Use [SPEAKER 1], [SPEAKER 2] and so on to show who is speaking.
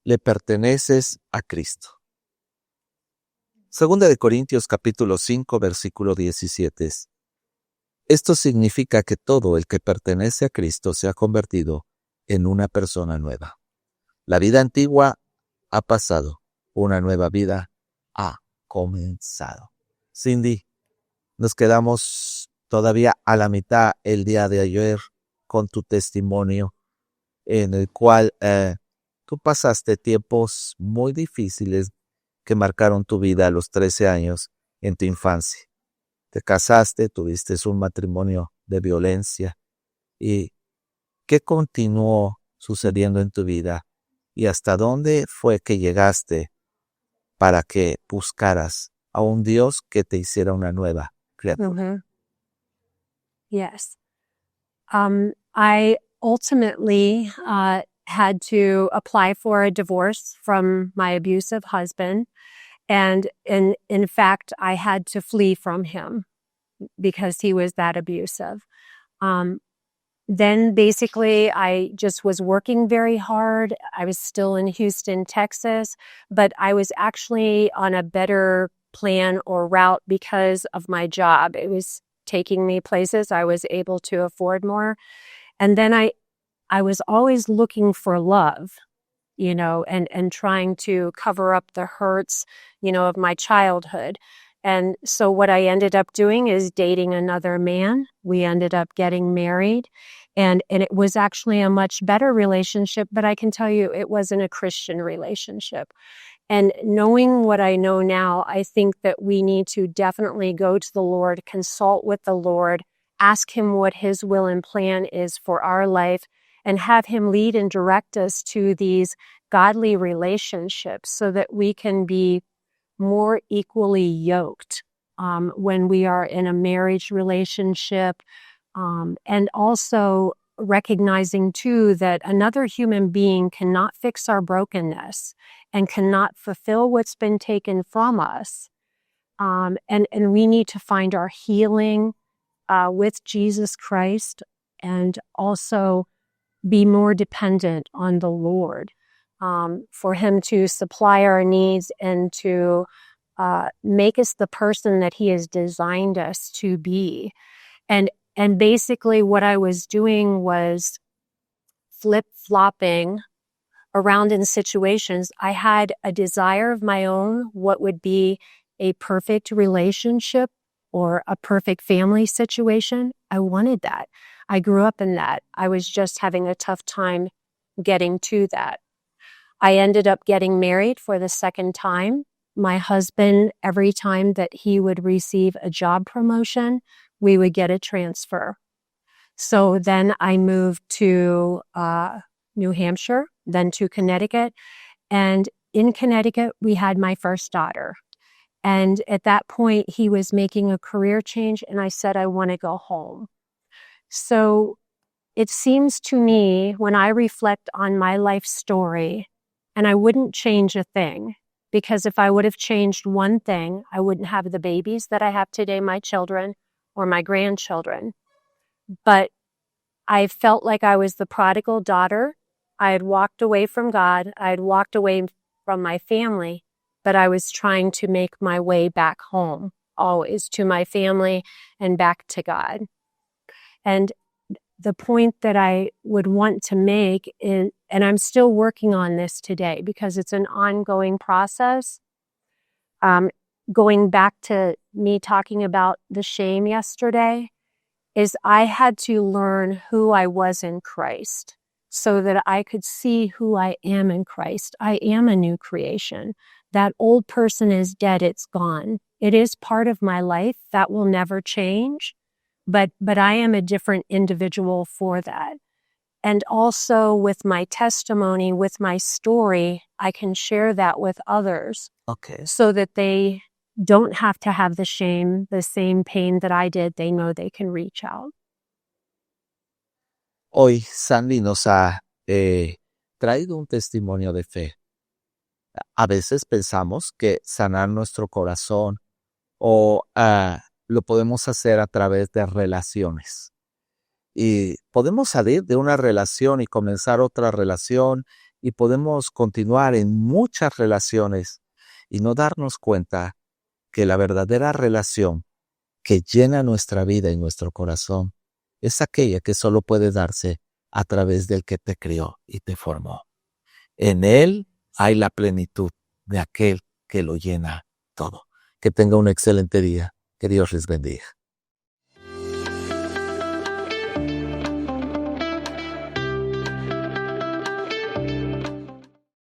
[SPEAKER 1] le perteneces a Cristo. Segunda de Corintios capítulo 5, versículo 17. Esto significa que todo el que pertenece a Cristo se ha convertido en una persona nueva. La vida antigua ha pasado, una nueva vida ha comenzado. Cindy, nos quedamos todavía a la mitad el día de ayer con tu testimonio en el cual tú pasaste tiempos muy difíciles que marcaron tu vida a los 13 años en tu infancia. Te casaste, tuviste un matrimonio de violencia. ¿Y qué continuó sucediendo en tu vida? ¿Y hasta dónde fue que llegaste para que buscaras a un Dios que te hiciera una nueva criatura?
[SPEAKER 2] Yes. I ultimately had to apply for a divorce from my abusive husband. And in fact, I had to flee from him because he was that abusive. Then basically I just was working very hard. I was still in Houston, Texas, but I was actually on a better plan or route because of my job. It was taking me places I was able to afford more. And then I was always looking for love, and trying to cover up the hurts, of my childhood. And so what I ended up doing is dating another man. We ended up getting married, and it was actually a much better relationship, but I can tell you it wasn't a Christian relationship. And knowing what I know now, I think that we need to definitely go to the Lord, consult with the Lord, ask him what his will and plan is for our life, and have him lead and direct us to these godly relationships so that we can be more equally yoked when we are in a marriage relationship. And also recognizing too that another human being cannot fix our brokenness and cannot fulfill what's been taken from us. And we need to find our healing with Jesus Christ, and also be more dependent on the Lord for him to supply our needs and to make us the person that he has designed us to be. And basically what I was doing was flip-flopping around in situations. I had a desire of my own, what would be a perfect relationship or a perfect family situation. I wanted that. I grew up in that. I was just having a tough time getting to that. I ended up getting married for the second time. My husband, every time that he would receive a job promotion, we would get a transfer. So then I moved to New Hampshire, then to Connecticut. And in Connecticut, we had my first daughter. And at that point, he was making a career change, and I said, I want to go home. So it seems to me, when I reflect on my life story, and I wouldn't change a thing, because if I would have changed one thing, I wouldn't have the babies that I have today, my children or my grandchildren. But I felt like I was the prodigal daughter. I had walked away from God. I had walked away from my family, but I was trying to make my way back home, always to my family and back to God. And the point that I would want to make is, and I'm still working on this today because it's an ongoing process, going back to me talking about the shame yesterday, is I had to learn who I was in Christ so that I could see who I am in Christ. I am a new creation. That old person is dead. It's gone. It is part of my life. That will never change. But I am a different individual for that. And also with my testimony, with my story, I can share that with others.
[SPEAKER 1] Okay.
[SPEAKER 2] So that they don't have to have the shame, the same pain that I did. They know they can reach out.
[SPEAKER 1] Hoy Sandy nos ha traído un testimonio de fe. A veces pensamos que sanar nuestro corazón o lo podemos hacer a través de relaciones. Y podemos salir de una relación y comenzar otra relación y podemos continuar en muchas relaciones y no darnos cuenta que la verdadera relación que llena nuestra vida y nuestro corazón es aquella que solo puede darse a través del que te crió y te formó. En Él hay la plenitud de aquel que lo llena todo. Que tenga un excelente día. Que Dios les bendiga.